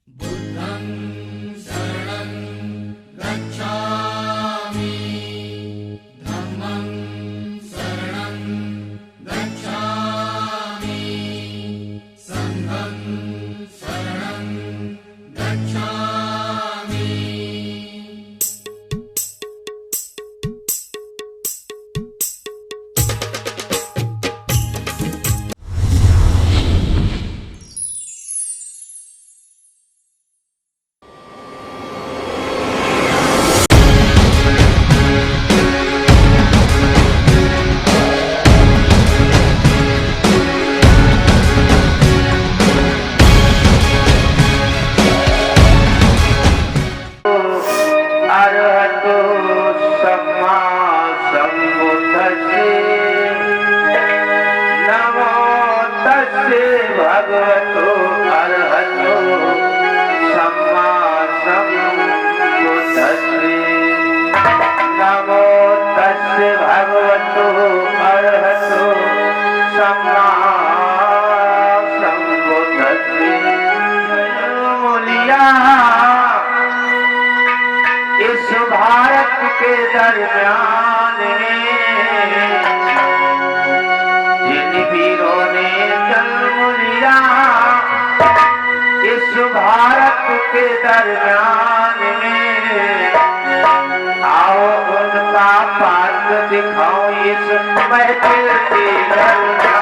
बुद्धं शरणं गच्छामि धम्मं शरणं गच्छामि संघं शरणं गच्छामि। अरहतो सम्मा सम्बुद्धस्से नमो तस्से भगवतो अरहतो सम्मा सम्बुद्धस्से नमो तस्से भगवतो अरहतो सम्मा सम्बुद्धस्से। मूलिया इस भारत के दरमियान में जिन वीरों ने जन्म लिया, इस भारत के दरमियान में आओ उनका पात्र दिखाओ इस महफिल के दरमियान।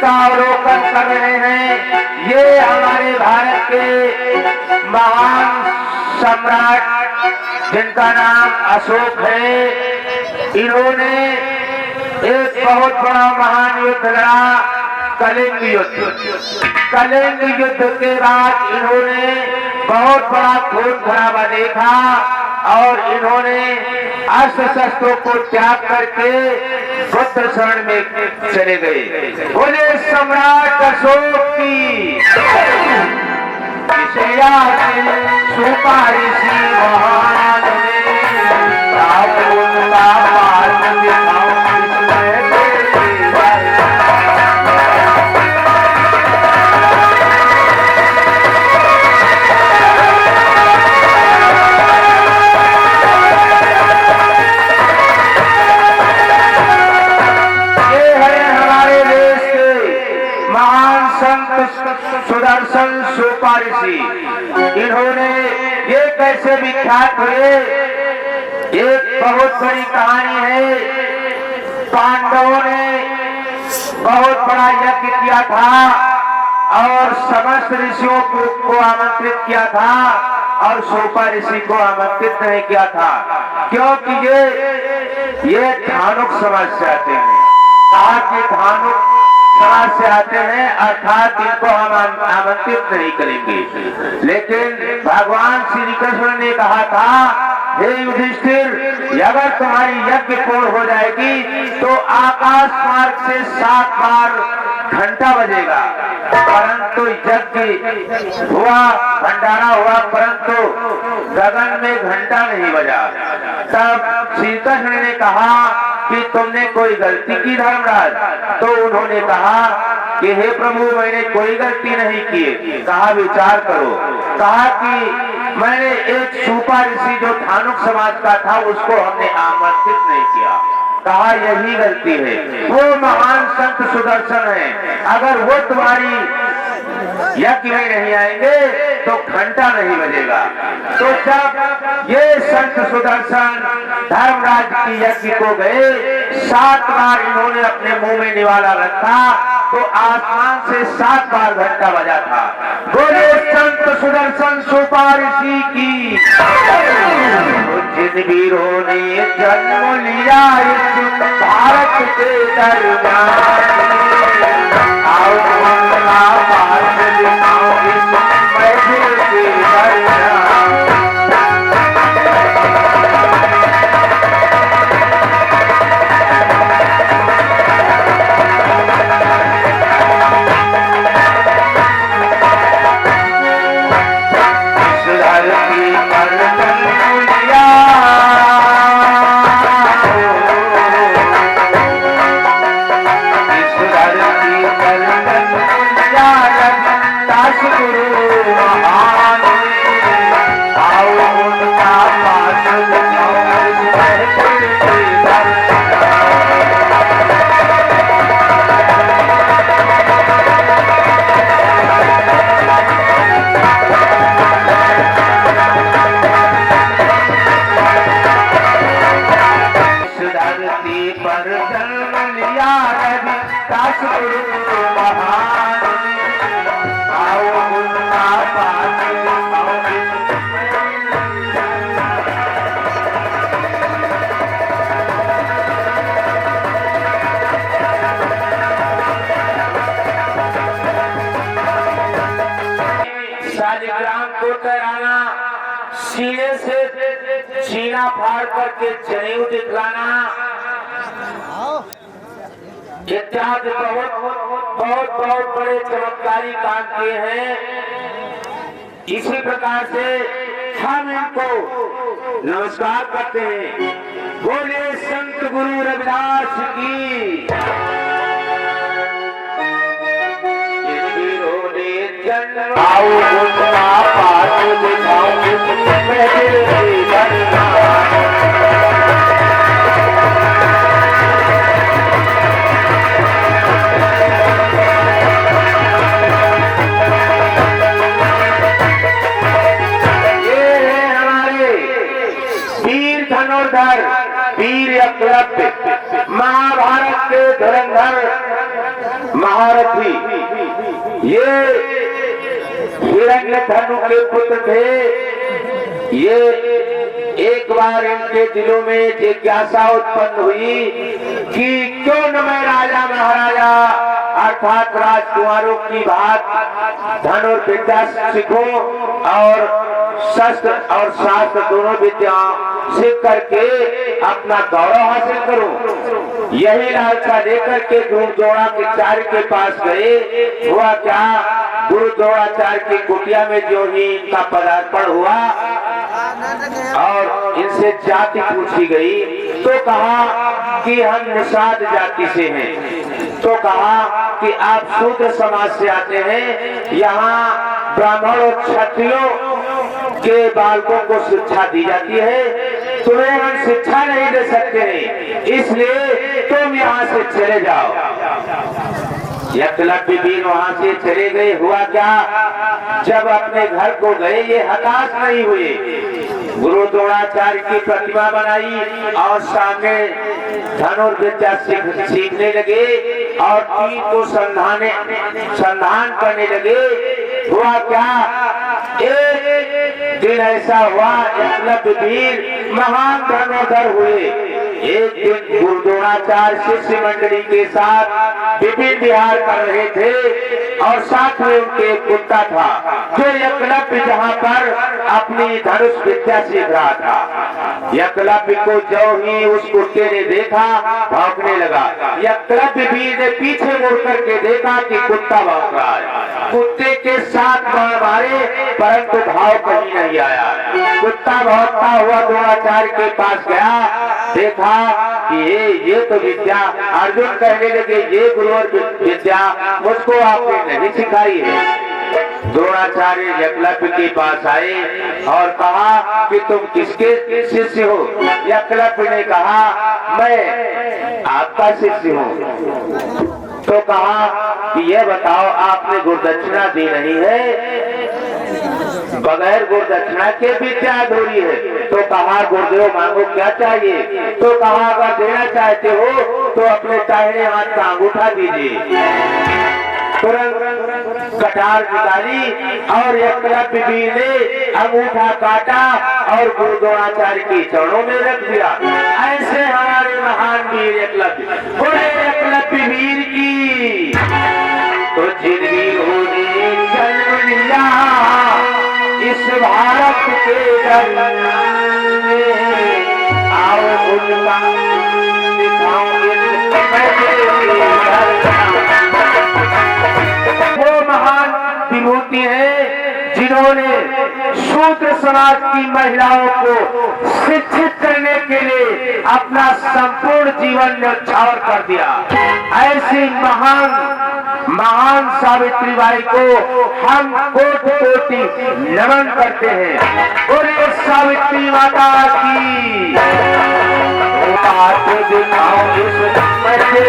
अवलोकन कर रहे हैं। ये हमारे भारत के महान सम्राट जिनका नाम अशोक है, इन्होंने एक बहुत बड़ा महान युद्ध लड़ा, कलिंग युद्ध। कलिंग युद्ध के बाद इन्होंने बहुत बड़ा खून खराबा देखा और इन्होंने अस्त्र शस्त्रों को त्याग करके बुद्ध शरण में चले गए। बोले सम्राट अशोक की सुपारी सी महान ने उनका मार्ग दिखाओ सुदर्शन सुपारिसी। इन्होंने ये कैसे विख्यात हुए, एक बहुत बड़ी कहानी है। पांडवों ने बहुत बड़ा यज्ञ किया था और समस्त ऋषियों को आमंत्रित किया था और सोपा ऋषि को आमंत्रित नहीं किया था, क्योंकि ये धानुक समाज से आते हैं। कहा कि धानुक समाज से आते हैं अर्थात इनको हम आमंत्रित नहीं करेंगे। लेकिन भगवान श्री कृष्ण ने कहा था, हे युधिष्ठिर, अगर तुम्हारी यज्ञ पूर्ण हो जाएगी तो आकाश मार्ग से 7 बार घंटा बजेगा, परंतु यज्ञ हुआ, भंडारा हुआ, परंतु गगन में घंटा नहीं बजा। तब श्री कृष्ण ने कहा कि तुमने कोई गलती की धर्मराज? तो उन्होंने कहा कि हे प्रभु, मैंने कोई गलती नहीं की। कहा विचार करो। कहा कि मैंने एक सूपा ऋषि जो धानुक समाज का था उसको हमने आमंत्रित नहीं किया। कहा यही गलती है। वो महान संत सुदर्शन है, अगर वो तुम्हारी यज्ञ में नहीं आएंगे तो घंटा नहीं बजेगा। तो जब ये संत सुदर्शन धर्मराज की यज्ञ को गए, 7 बार इन्होंने अपने मुंह में निवाला रखा तो आसमान से 7 बार घंटा बजा था। बोले संत सुदर्शन सूपा ऋषि की। जिन वीरों ने जन्म लिया इस भारत के दरबार, आओ मंगला पाठ दिखाओ इस महफिल के दरबार। शालिग्राम को तैराना, सीने से सीना फाड़ करके जनेऊ दिखलाना इत्यादि बहुत बड़े चमत्कारी काम किए हैं। इसी प्रकार से हम इनको नमस्कार करते हैं। बोले संत गुरु रविदास की। आओ उनका पाठ दिखाओ इस महफिल के दरबार। धनुर्धर वीर एकलव्य, महाभारत के धुरंधर महारथी, ये हिरण्यधनु के पुत्र थे। ये एक बार इनके दिलों में जिज्ञासा उत्पन्न हुई कि क्यों न मैं राजा महाराजा अर्थात राजकुमारों की बात धनुर्विद्या सीखूं और शस्त्र और शास्त्र दोनों विद्या सीख करके अपना गौरव हासिल करूं। यही लालसा लेकर के गुरु द्रोणाचार्य के पास गए। हुआ क्या, गुरु द्रोणाचार्य की कुटिया में जो ही इनका पदार्पण हुआ और इनसे जाति पूछी गई तो कहा कि हम निषाद जाति से हैं। तो कहा कि आप शूद्र समाज से आते हैं, यहाँ ब्राह्मण और क्षत्रियों के बालकों को शिक्षा दी जाती है, तुम्हें हम शिक्षा नहीं दे सकते हैं, इसलिए तुम यहाँ से चले जाओ। एकलव्य वीर वहां से चले गए। हुआ क्या, जब अपने घर को गए ये हताश नहीं हुए, गुरु द्रोणाचार्य की प्रतिमा बनाई और सामने धनुर्विद्या सीखने लगे और तीर को संधान करने लगे। हुआ क्या, एक दिन ऐसा हुआ एकलव्य वीर महान धनुर्धर हुए। एक दिन गुरु द्रोणाचार्य शिष्य मंडली के साथ विभिन्न विहार कर रहे थे और साथ में उनके एक कुत्ता था जो एकलव्य जहाँ पर अपनी धनुष विद्या सीख रहा था। एकलव्य को जो ही उस कुत्ते ने देखा भौंकने लगा। एकलव्य वीर ने पीछे मुड़ करके देखा कि कुत्ता भौंक रहा है। कुत्ते के साथ बाण मारे परंतु घाव कहीं नहीं आया। कुत्ता भौंकता हुआ द्रोणाचार्य के पास गया, देखा कि ये तो विद्या, अर्जुन कहने लगे ये गुरुवर विद्या मुझको आपने नहीं सिखाई है। द्रोणाचार्य एकलव्य के पास आए और कहा कि तुम किसके शिष्य हो? एकलव्य ने कहा मैं आपका शिष्य हूँ। तो कहा कि ये बताओ आपने गुरुदक्षिणा दी नहीं है, बगैर गुरुदक्षिणा के विद्या अधूरी है। तो कहा गुरुदेव मांगो क्या चाहिए? तो कहा अगर देना चाहते हो तो अपने दाहिने हाथ का अंगूठा दीजिए। तुरंत कटार निकाली और एकलव्य वीर ने अंगूठा काटा और गुरु द्रोणाचार्य के चरणों में रख दिया। ऐसे हमारे महान वीर एकलव्य, बोले एकलव्य वीर की। तो जिन वीरों ने जन्म लिया इस भारत के धन में, आओ उनका दिखाओ इस वो महान विभूति है जिन्होंने शूद्र समाज की महिलाओं को शिक्षित करने के लिए अपना संपूर्ण जीवन न्यौछावर कर दिया। ऐसी महान सावित्रीबाई को हम कोटि कोटि नमन करते हैं। बोले सावित्री माता की। हाथ दिखाओ इस बच्चे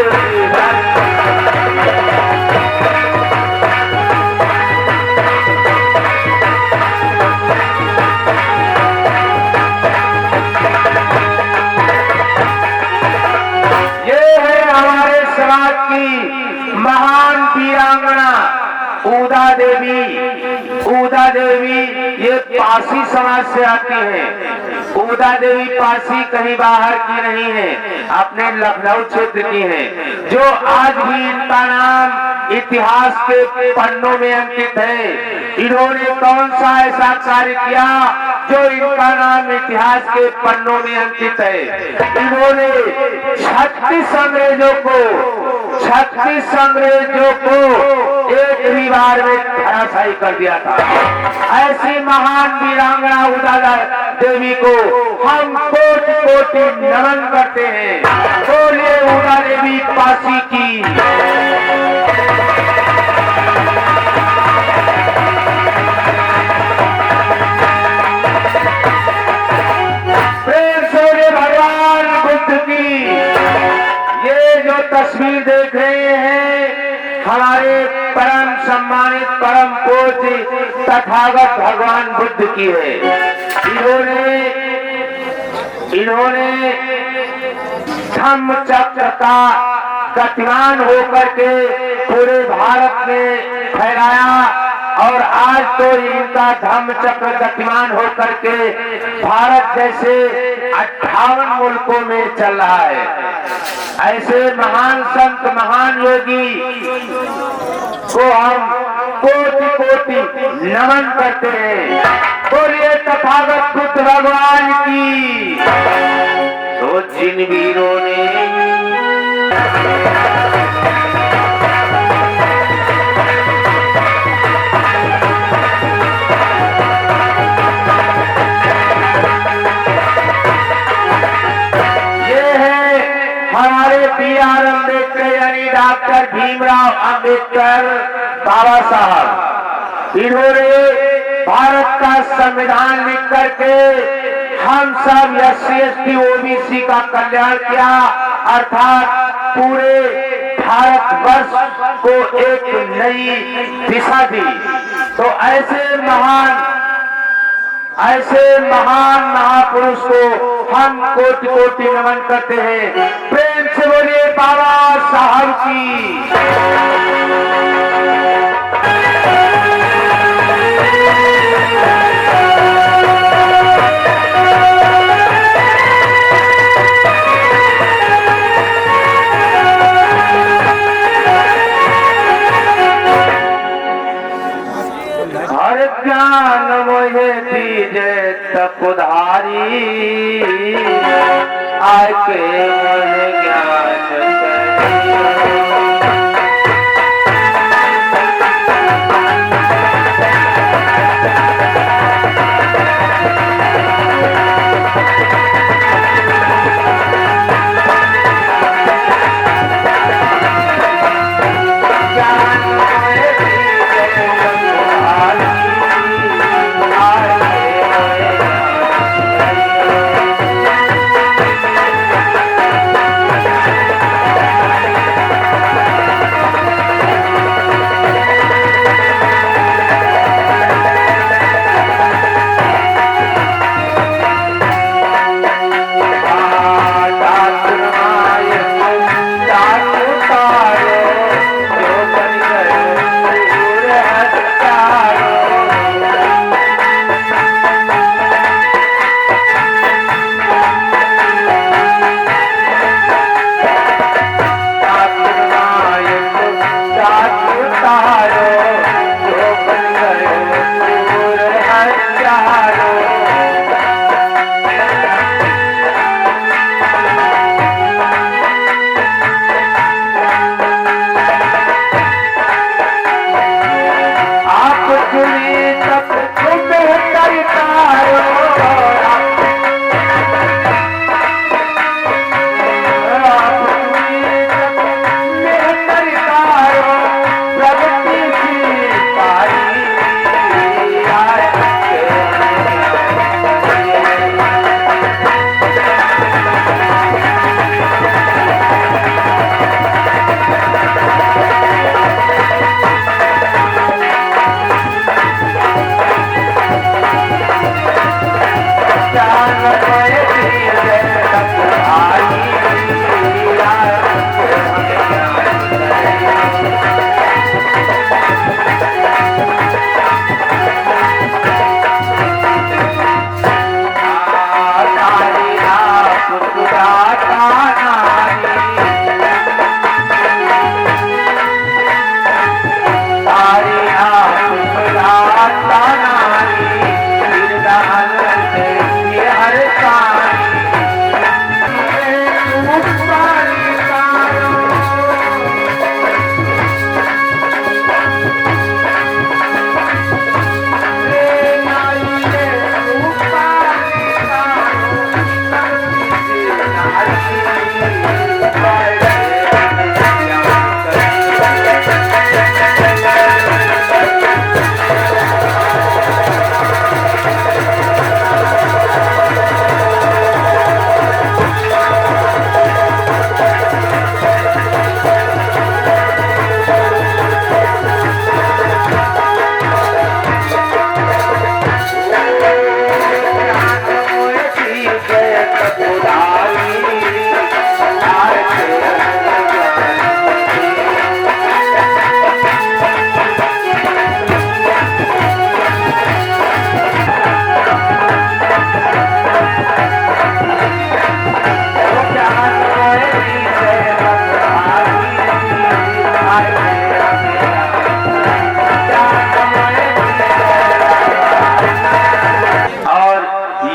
महान वीरांगना उदा देवी ये पासी समाज से आती है। उदा देवी पासी कहीं बाहर की नहीं है, अपने लखनऊ क्षेत्र की है, जो आज भी इनका नाम इतिहास के पन्नों में अंकित है। इन्होंने कौन सा ऐसा कार्य किया जो इनका नाम इतिहास के पन्नों में अंकित है? इन्होंने 36 अंग्रेजों को एक ही बार में धराशायी कर दिया था। ऐसी महान वीरांगना उदा देवी को हम कोटि कोटि नमन करते हैं। बोलिए उदा देवी पासी की। प्रेम से भगवान बुद्ध की। ये जो तस्वीर देख रहे हैं हमारे परम सम्मानित परम पूज्य तथागत भगवान बुद्ध की है। इन्होंने धम्म चक्र का गतिमान होकर के पूरे भारत में फैलाया और आज तो इनका धम्म चक्र गतिमान होकर के भारत जैसे 58 मुल्कों में चल रहा है। ऐसे महान संत महान योगी को हम कोटि कोटि नमन करते हैं। बोलिए तथागत बुद्ध भगवान की। तो जिन वीरों ने हमारे B.R. अम्बेडकर यानी डॉक्टर भीमराव अम्बेडकर बाबा साहब, इन्होंने भारत का संविधान लिख करके हम सब SC ST OBC का कल्याण किया, अर्थात पूरे भारतवर्ष को एक नई दिशा दी। तो ऐसे महान महापुरुष को हम कोटि कोटि नमन करते हैं। प्रेम से बोलिए बाबा साहब की। आके मोर ज्ञान करियो।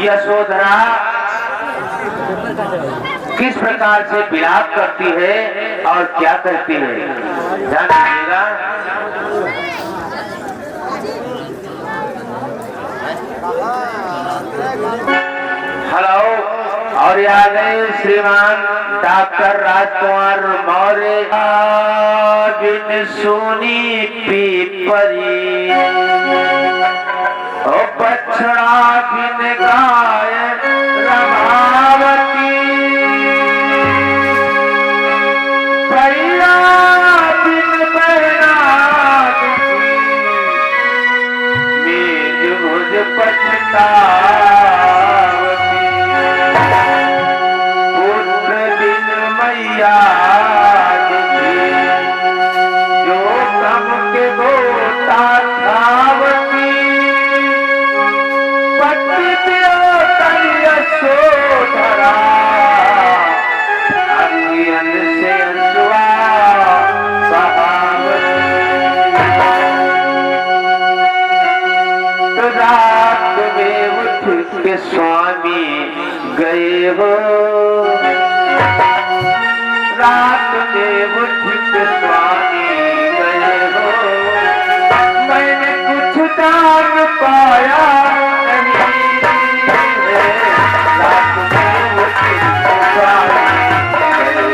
यशोधरा किस प्रकार से विलाप करती है और क्या करती है, ध्यान दीजिएगा। हेलो, और आ गए श्रीमान डॉक्टर राजकुमार मौर्य। बिन सुनी पीपरी ओ बछड़ा बिन गाय रमावती, भैया बिन बहना मेज भुज पछतावती, पुत्र बिन मैया जो कम के गोता धावती, यशोधरा अज्ञान से अंजुआ तो रात में उठ के स्वामी गए गए हो, रात में मुझ पे स्वामी गए हो, मैंने कुछ जान पाया नहीं है, रात में मुझ पे स्वामी गए हो।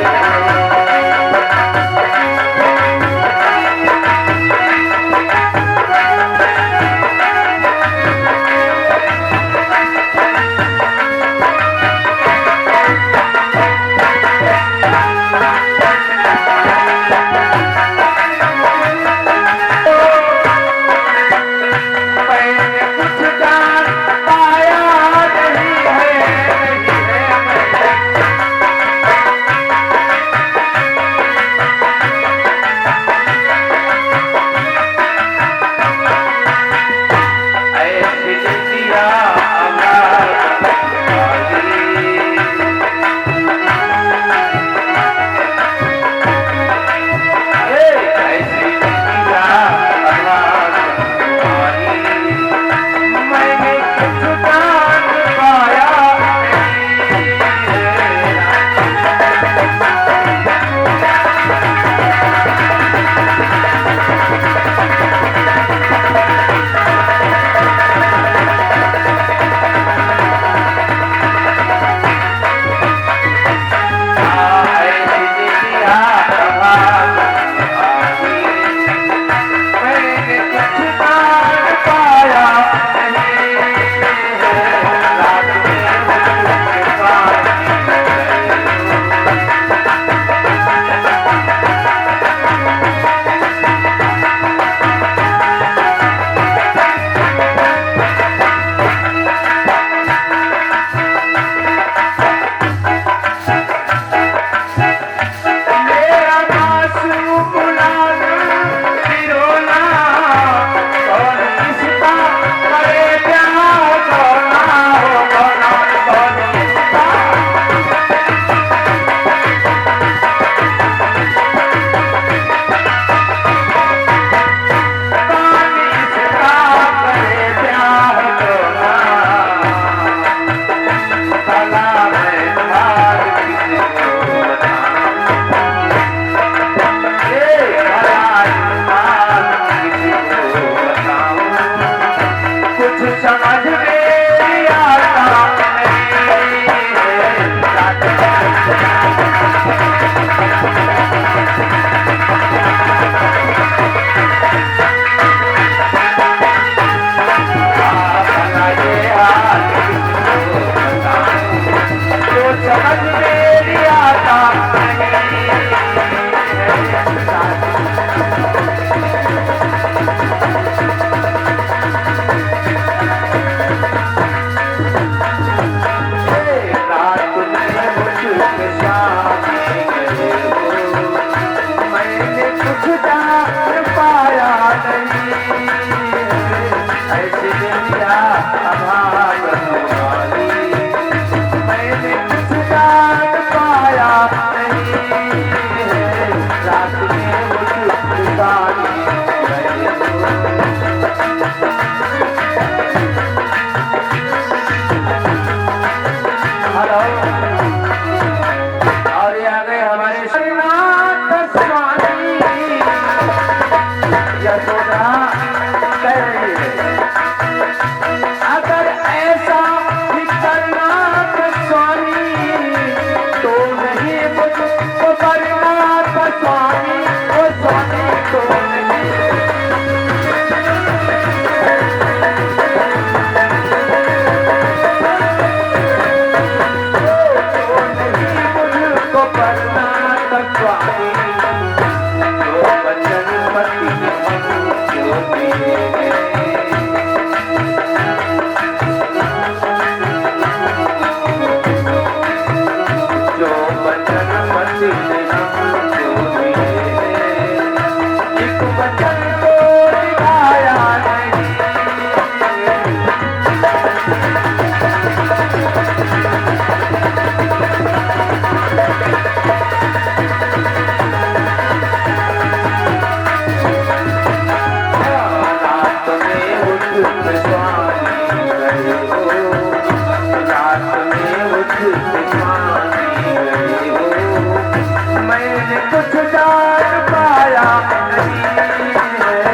कुछ जान पाया नहीं है।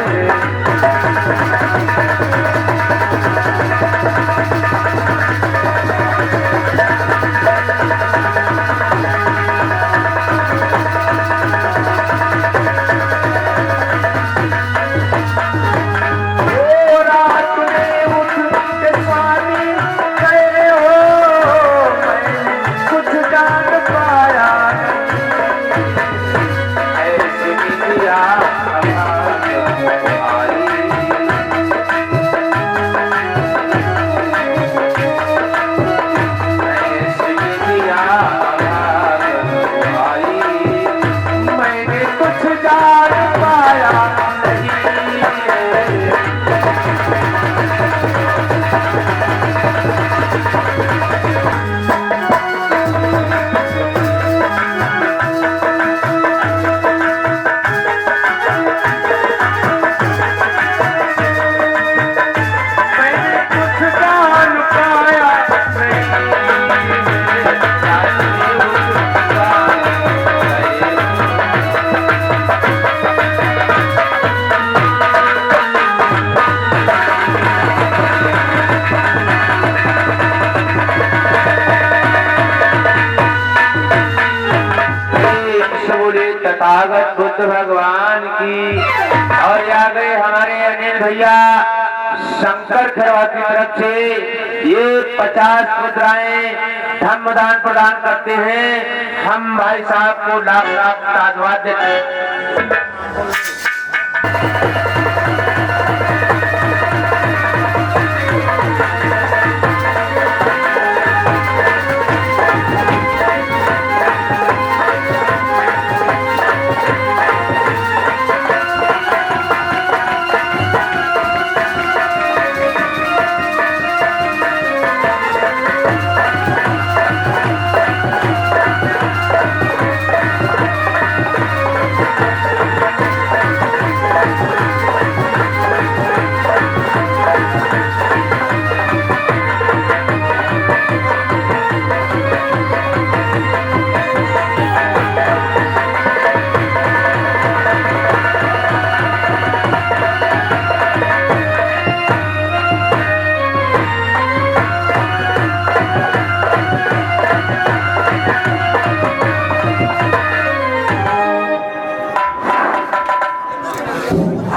तथागत बुद्ध भगवान की। और आ गए हमारे अनिल भैया शंकर खरवा की तरफ से ये 50 मुद्राएं धर्म दान प्रदान करते हैं। हम भाई साहब को लाख लाख साधुवाद देते हैं।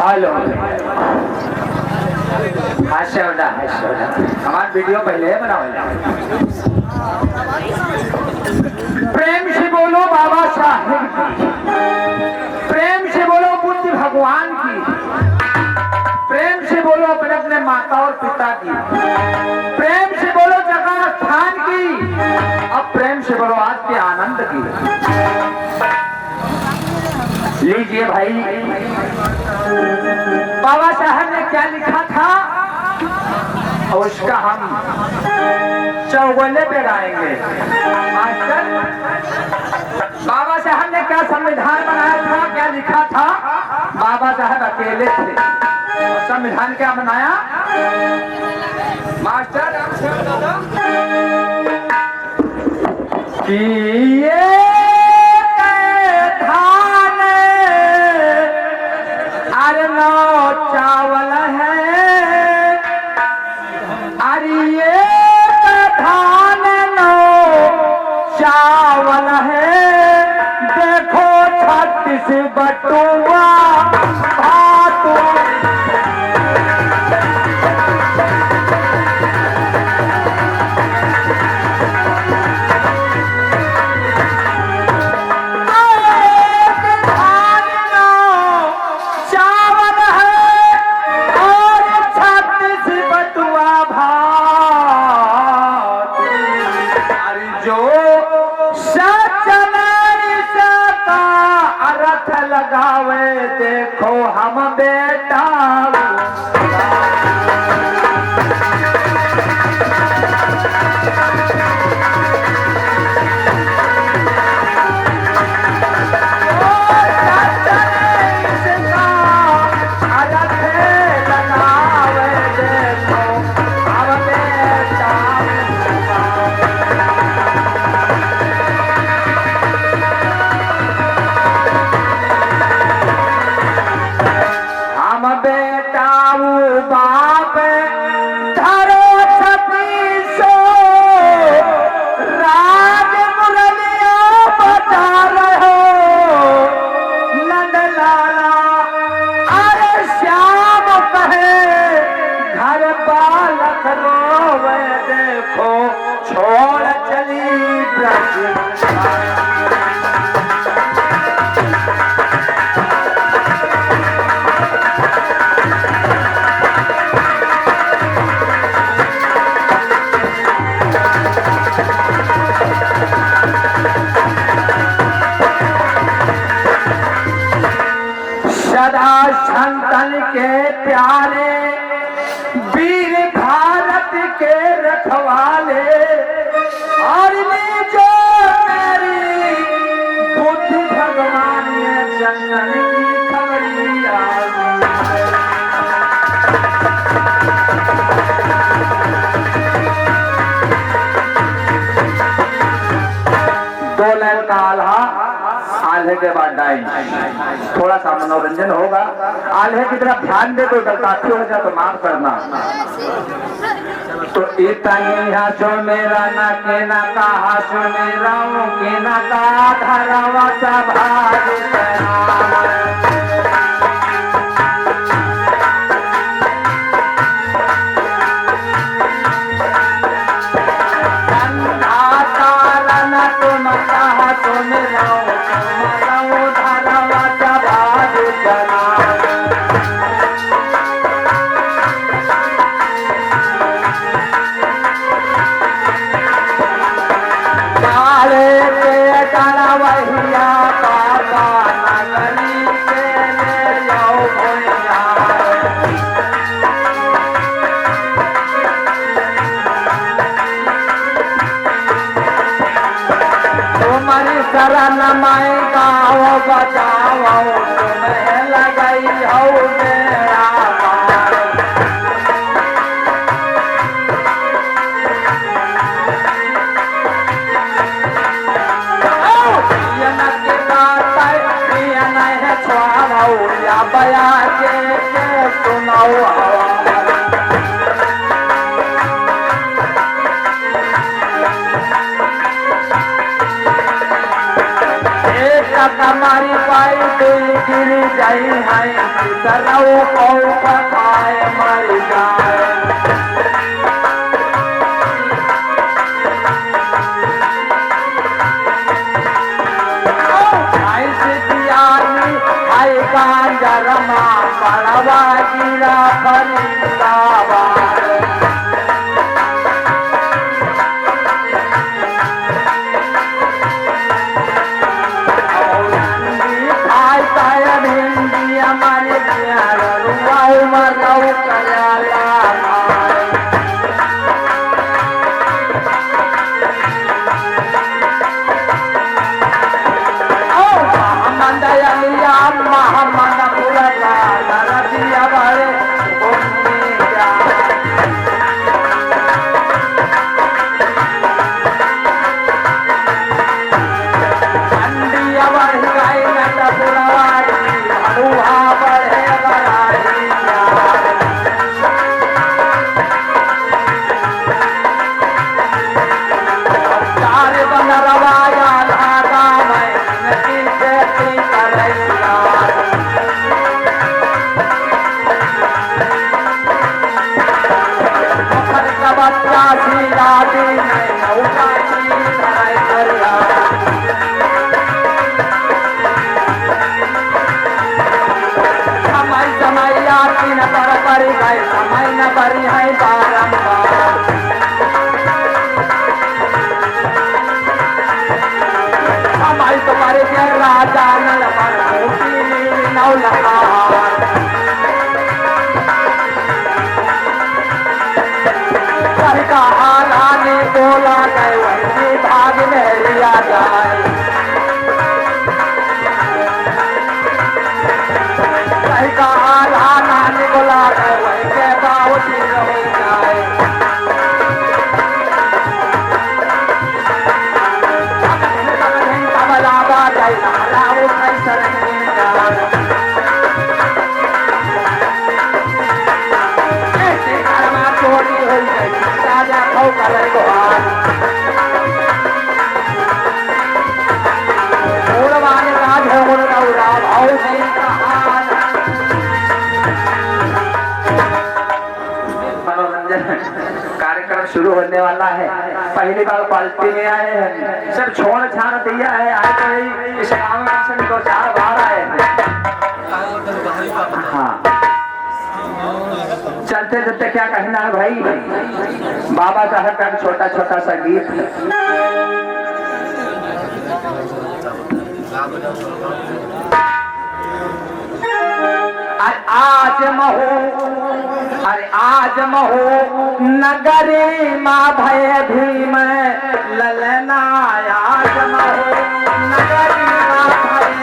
हेलो हमारा वीडियो पहले बनाओ। प्रेम से बोलो बाबा साहेब की, प्रेम से बोलो बुद्ध भगवान की, प्रेम से बोलो अपने अपने माता और पिता की, प्रेम से बोलो जगह स्थान की, अब प्रेम से बोलो आज के आनंद की। लीजिए भाई, बाबा साहब ने क्या लिखा था और उसका हम चौगले पे गाएंगे। मास्टर, बाबा साहब ने क्या संविधान बनाया था, क्या लिखा था? बाबा साहब अकेले थे और संविधान क्या बनाया मास्टर? कि ये चावल है, अरे ये धान नो चावल है, देखो 36 बटुआ भातुआ। लगावे देखो हम बेटा 2 लाइन का आल्हा, आल्हे के बाद डाई। थोड़ा सा मनोरंजन होगा। आल्हे की तरफ ध्यान दे तो गलती हो जाए तो माफ करना। तो इतनी हासो मेरा ना के ना का हासो मेरा के ना का धरावा सभा शरण माई गाँव बचाओ तुम्हें लगई हो मेरा या बया के सुनाओ हमारी पाई गिर जाई है सरऊ को पकाए मर जाए आई गांजा रमा पड़वा गिरा फरीदाबाद समय न बरी है बारंबार हमारी तुम्हारे के राजा नौ लगा का आने बोला गए वही भाग में लिया जाए का आने बोला गए वही के बावती हो जाए कमलाबा जाए लाओ चोरी हो गई राजा खो करे गोवान राधे उड़ा भाव मनोरंजन कार्यक्रम शुरू होने वाला है। पहली बार पार्टी में आए हैं, सब छोड़ छाड़ दिया है। आए तो इस गाँव में 2-4 बार आए हैं। हाँ चलते चलते क्या कहना है भाई, बाबा साहब का छोटा छोटा सा गीत। आज महो अरे आज महो नगरी माँ भय भीम ललना आज महो नगरी माँ भय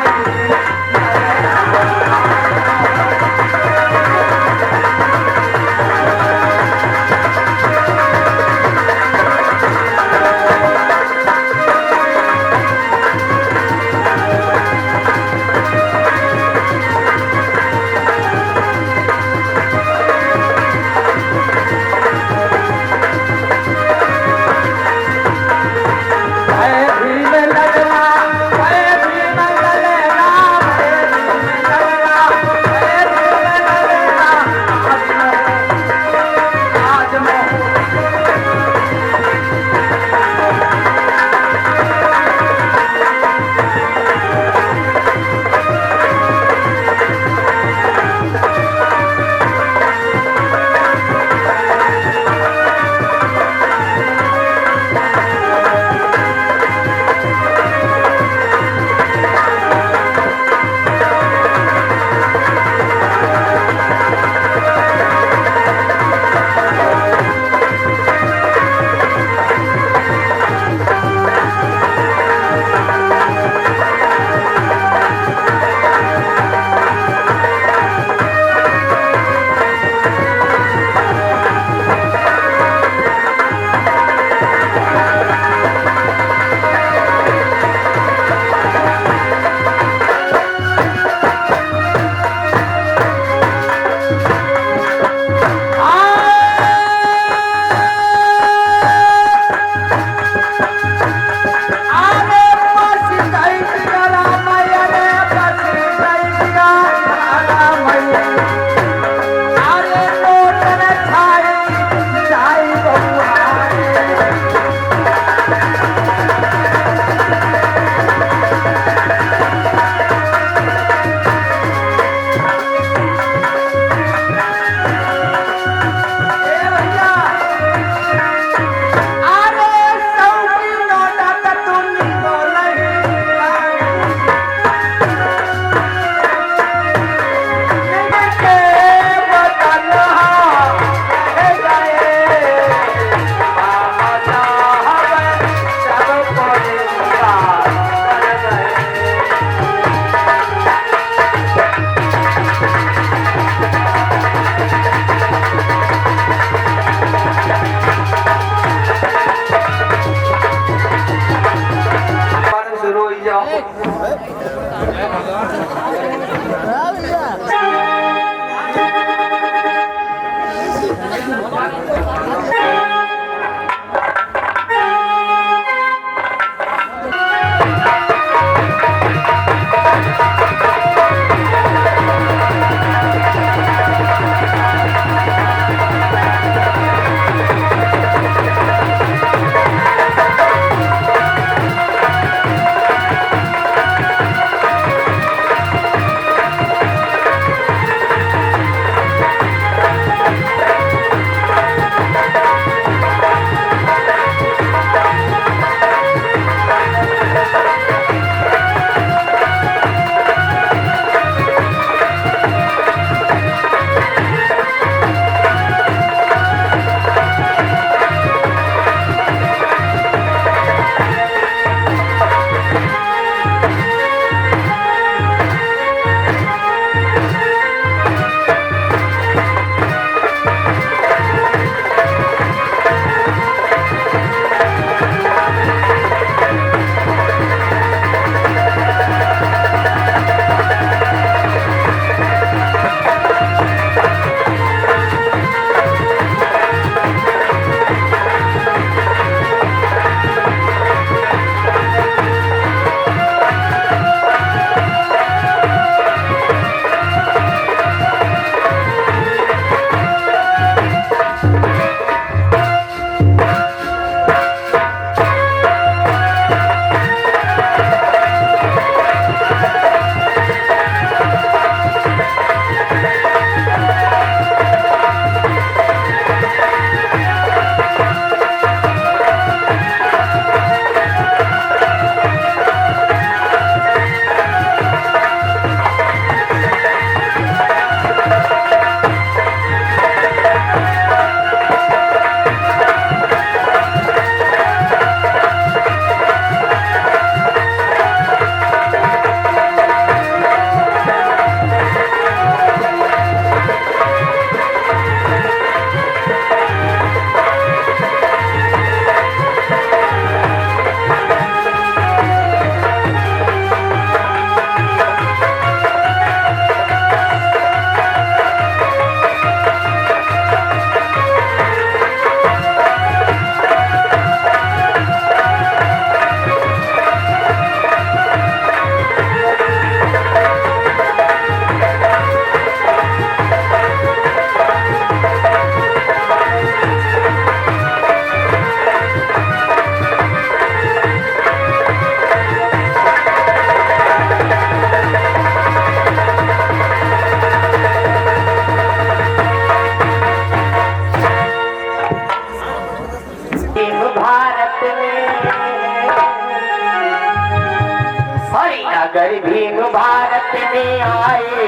अगर भीम भारत में आए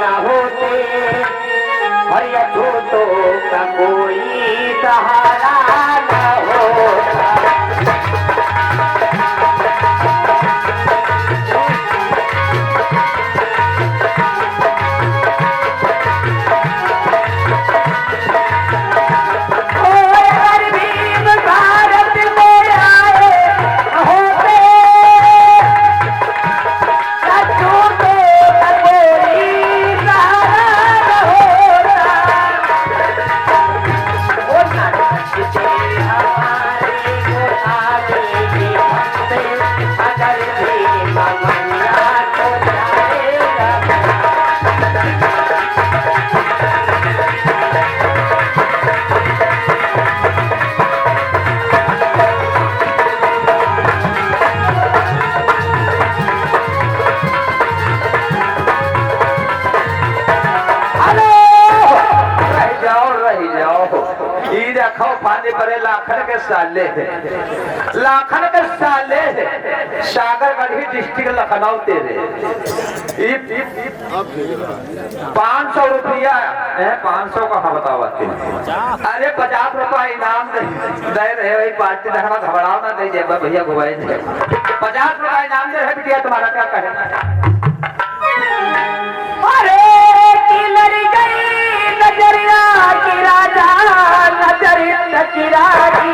न होते हर अछूतों का कोई सहारा न होता। लाखन के साले सागरगढ़ी डिस्ट्रिक्ट लखनऊ तेरे 500 रुपया है। 500 का बतावा अरे 50 रुपया इनाम दे रहे वही पार्टी देखना घबराओ ना दे जेब भैया घुमाए 50 रुपया इनाम दे रहे बिटिया तुम्हारा क्या कहे। अरे की लड़ी गई नजरिया की राजा नजरिया की राजी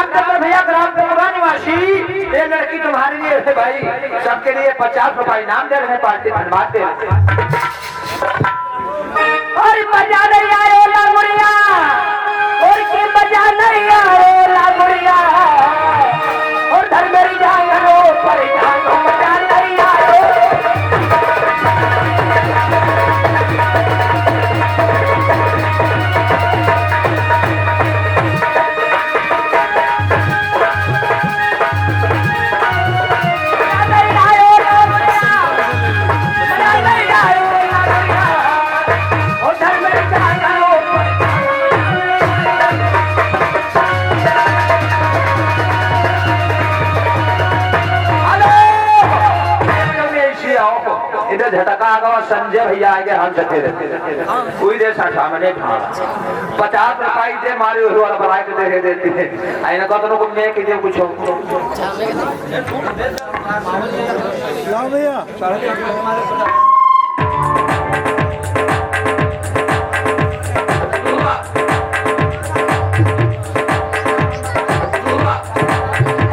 रामचंद्र भैया ग्राम कमरा निवासी, ये लड़की तुम्हारे लिए है भाई, सबके लिए 50 रुपए इनाम दे रहे हैं, पार्टी धन्यवाद दे रहे हैं। और मजा नहीं आए लागुड़िया, और की मजा नहीं आए लागुड़िया, और धर मेरी जांगो परेशान हो मजा नहीं आए। इधर झटका आगा संजय भैया आगे हम चटे रहते कोई दे सामने था 50 रुपए दे मारे हुए वाला बना के दे देते हैं आइना का तो मैं के दे कुछ लाओ भैया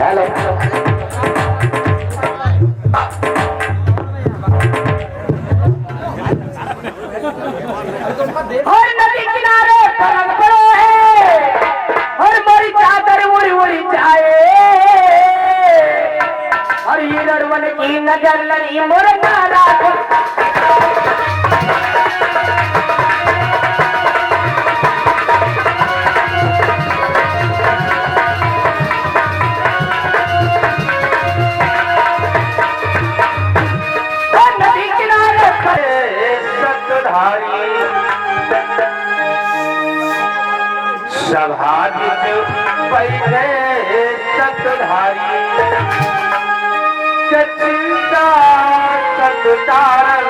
हेलो और नदी किनारे पलंग पड़े हैं और मोरी चादर उड़ी उड़ी जाए और ये नरवन की नजर लगी मुर्गा राखो नदी किनारे खड़े सतधारी सभाजी बैठे सतधारी चिंता सततारण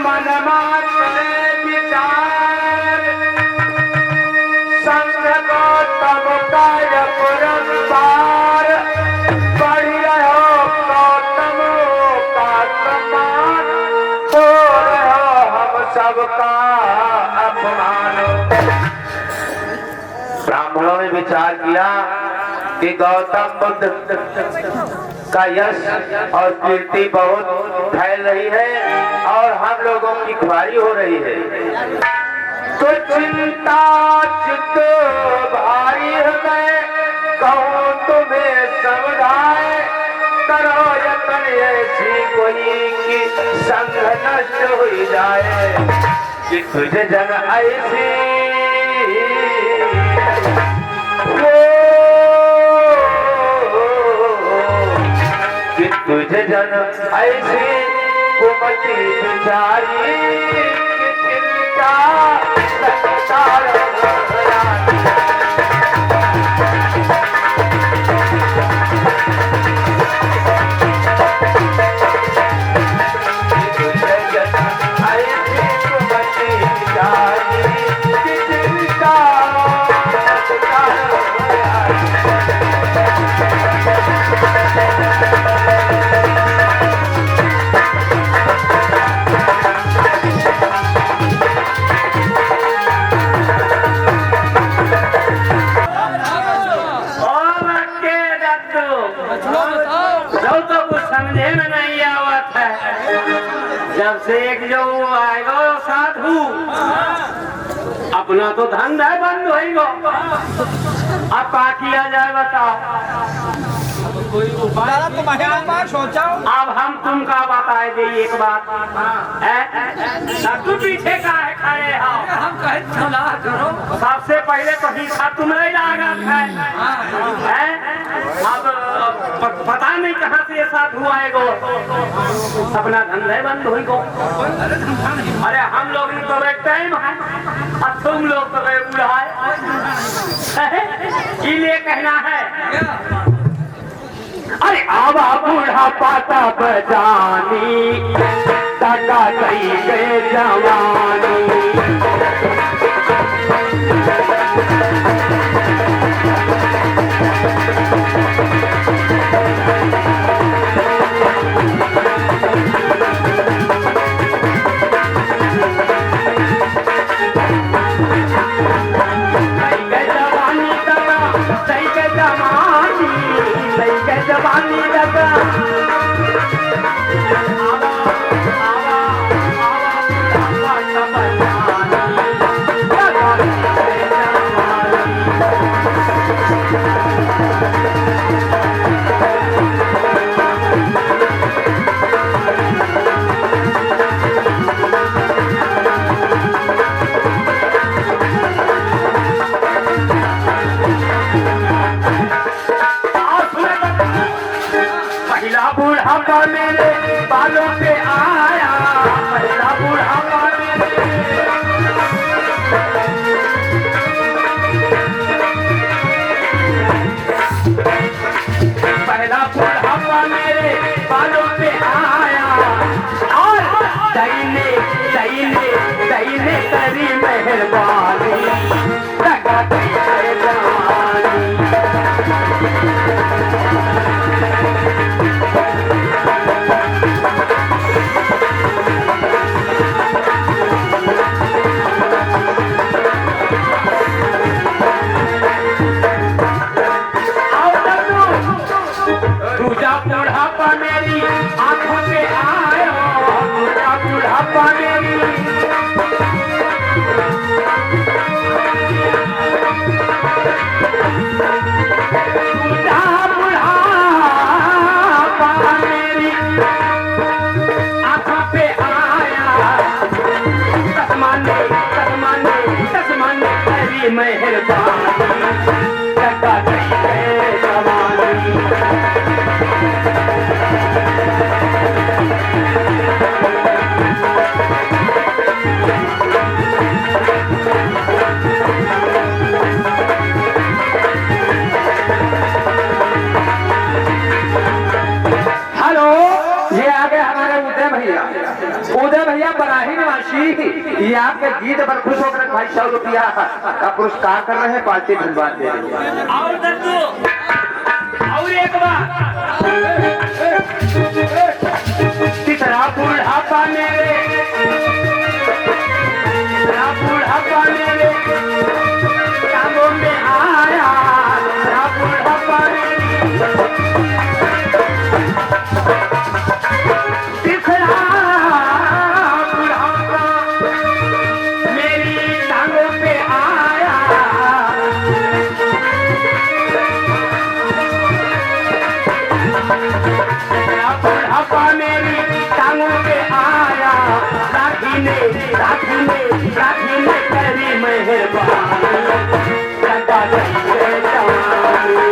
मन मात्र विचार संग गौतम काय पुरस्कार बढ़ी रहो गौतम का सम्मान हो रहो हम सबका अपमान। ब्राह्मणों ने विचार किया कि गौतम बुद्ध का यश और कीर्ति बहुत फैल रही है और हम लोगों की खुआरी हो रही है, तो चिंता चित्त भारी हो गए, कहूँ तुम्हें समझाए, करो यतन ऐसी कोई कि संग नष्ट हो जाए, कि तुझे जन ऐसी तुझे जन ऐसी कुमति बिचारी चिंता समझे में नहीं आवत है। जब से एक जो आएगा साधु अपना तो धंधा बंद होगा, अब क्या किया जाए बताओ। अब हम तुमका बताए दे एक बात। तू पीछे का है खड़े हो? हम कहे सलाह करो। सबसे पहले तो हिस्सा तुम्हें लागत है। अब पता नहीं कहाँ से ये साधु आएगो, अपना धंधे बंद हुई गो। अरे हम लोग तो एक टाइम है और तुम लोग तो बुढ़ा है, इसीलिए कहना है। अरे आवा बूढ़ा पाता बजानी, टका गई गए जवानी। जवानी लगा आवा आवा आवा बुढ़ापा मेरे बालों पे आया, पहला बुढ़ापा मेरे पहला बुढ़ापा मेरे बालों पे आया और दईने दईने दईने करी मेहरबानी, टका गई जवानी। बुढ़ापा मेरी आंखों पे आया, बुढ़ापा मेरी बुढ़ापा मेरी आंखों पे आया, तस्माने तस्माने तस्माने तेरी मेहरबानी, टका गई है जवानी। हेलो, ये आ गए हमारे उदय भैया बराही निवासी। ये आपके गीत पर खुश होकर भाई 100 रुपया का पुरस्कार कर रहे हैं, पार्टी धन्यवाद दे रही है। और दद्दू और एक बार, तीसरा बुढ़ापा मेरे, तीसरा बुढ़ापा मेरे कामों में आया, तीसरा बुढ़ापा मेरी तीसरा बुढ़ापा मेरी टांगों पे आया, बुढ़ापा मेरी टांगों पे आया, राखी ने करी मेहरबानी, टका गई है जवानी।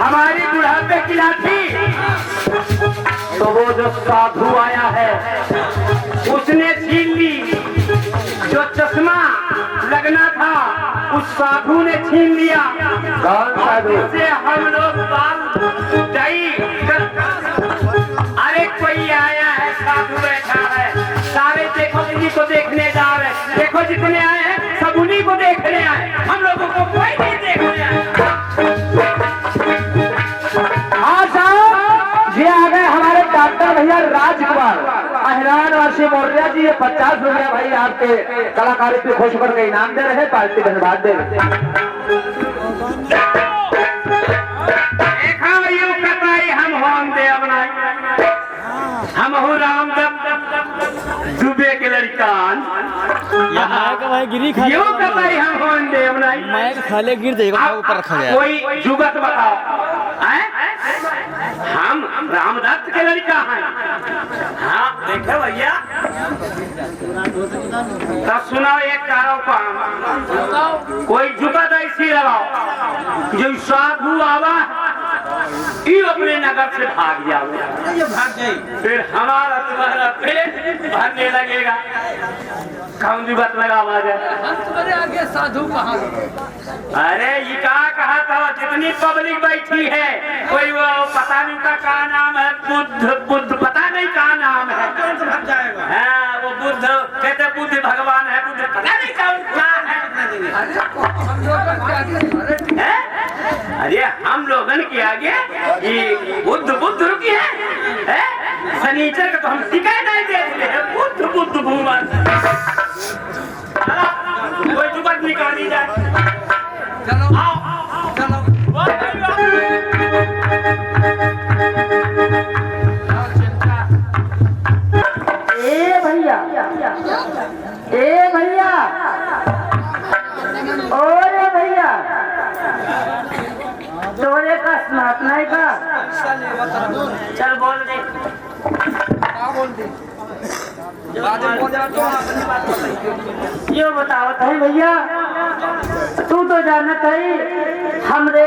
हमारी बुढ़ापे की लाठी तो वो जो साधु आया है उसने छीन ली, जो चश्मा लगना था उस साधु ने छीन लिया। कौन साधु? से हम लोग बाल दई, अरे कोई आया है, साधु बैठा है, सारे देखो इन्हीं को देखने जा रहे, देखो जितने आए हैं सब उन्हीं को देखने आए, हम लोगों को कोई नहीं देखने आए। ये आ गए हमारे डॉक्टर भैया राजकुमार अहिरान वासी मौर्य जी। ये 50 रुपया भाई आपके कलाकारी पे खुश करके इनाम दे रहे हैं, पार्टी धन्यवाद दे रहे हैं। भाई गिरी खा यो कमाई हम होन देव नहीं मैं खाले गिर देगा ऊपर रखा गया कोई जुगत बताओ हैं? हम रामदत्त के लड़का हैं। हाँ देखो भैया तब सुनाओ एक कारो को कोई जुगत ऐसी लगाओ जो साधु आवा ये अपने नगर से भाग जाओ फिर हमारा तुम्हारा पेट भरने लगेगा। कौन सी बात लगा आवाज है? तुम्हारे आगे साधु कहाँ? अरे ये कहा था जितनी पब्लिक बैठी है कोई वो पता नहीं का क्या नाम है बुद्ध पता नहीं क्या नाम है। हाँ वो बुद्ध कहते बुद्ध भगवान है बुद्ध पता नहीं क्या है। अरे हम लोगन के आगे ये बुद्ध रुकी है शनिचर का तो हम टिकाई नहीं देते हैं बुद्ध भगवान कोई जुगत निकाली जाए। चलो आओ चलो ए भैया ओरे भैया तोरे का स्नात नहीं का चल बोल दे यो बताओ था भैया तू तो जानत है हमरे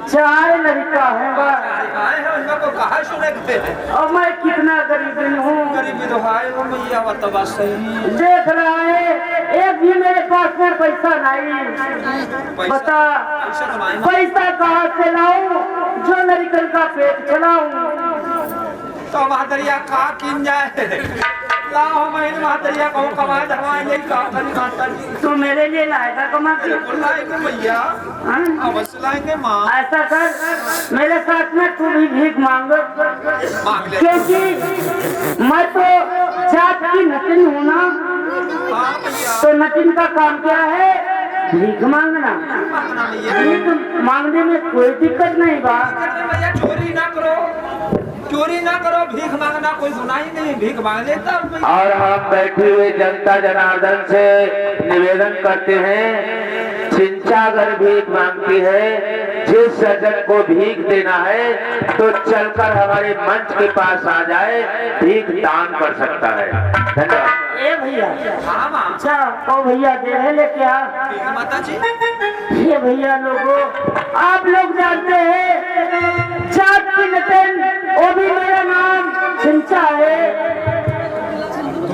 4 लड़का होगा और मैं कितना गरीब हूँ देख रहा है एक भी मेरे पास में पैसा नहीं बता पैसा कहाँ से लाऊं जो लड़कन का पेट चलाऊं। तो महादरिया का किन जाए लाओ हमारे महादरिया को कमा दवाई नहीं का करी तू मेरे लिए लाएगा कमा के बुलाएंगे भैया हाँ? अवश्य लाएंगे माँ ऐसा कर मेरे साथ में तू भी भीख मांग मांग ले क्योंकि मैं तो जात की नटिन हूँ ना हाँ भैया तो नटिन का काम क्या है भीख मांगना। मांगना नहीं है भीख मांगने में कोई दिक्कत नहीं बा भैया चोरी ना करो भीख मांगना कोई सुनाई नहीं भीख मांग लेता और हम बैठे हुए जनता जनार्दन से निवेदन करते हैं चिंचा अगर भीख मांगती है जिस सज्जन को भीख देना है तो चलकर हमारे मंच के पास आ जाए भीख दान कर सकता है। धन्यवाद। ए भैया हाँ माँ अच्छा ओ भैया दे है लेके आ। माता जी ये भैया लोगों आप लोग जानते हैं जात की नटन वो भी मेरा नाम चिंचा है।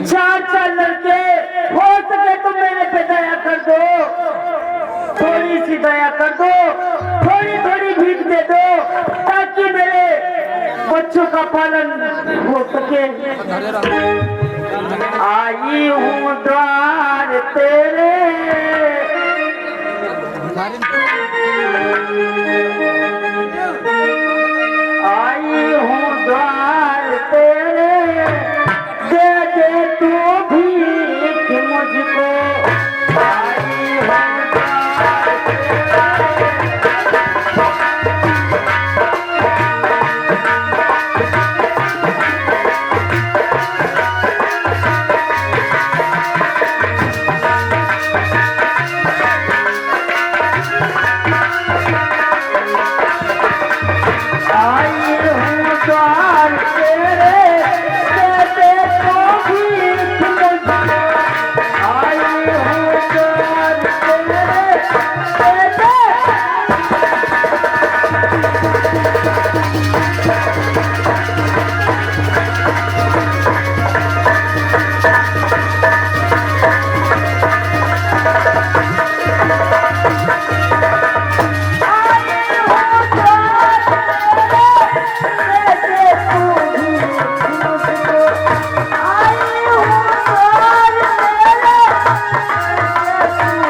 4 लड़के हो सके तो मेरे पे दया कर दो थोड़ी सी दया कर दो थोड़ी भीख दे दो ताकि मेरे बच्चों का पालन हो सके। आई हूँ द्वार तेरे आई हूँ द्वार तेरे दे दे तू भीख मुझको आई हूँ द्वार तेरे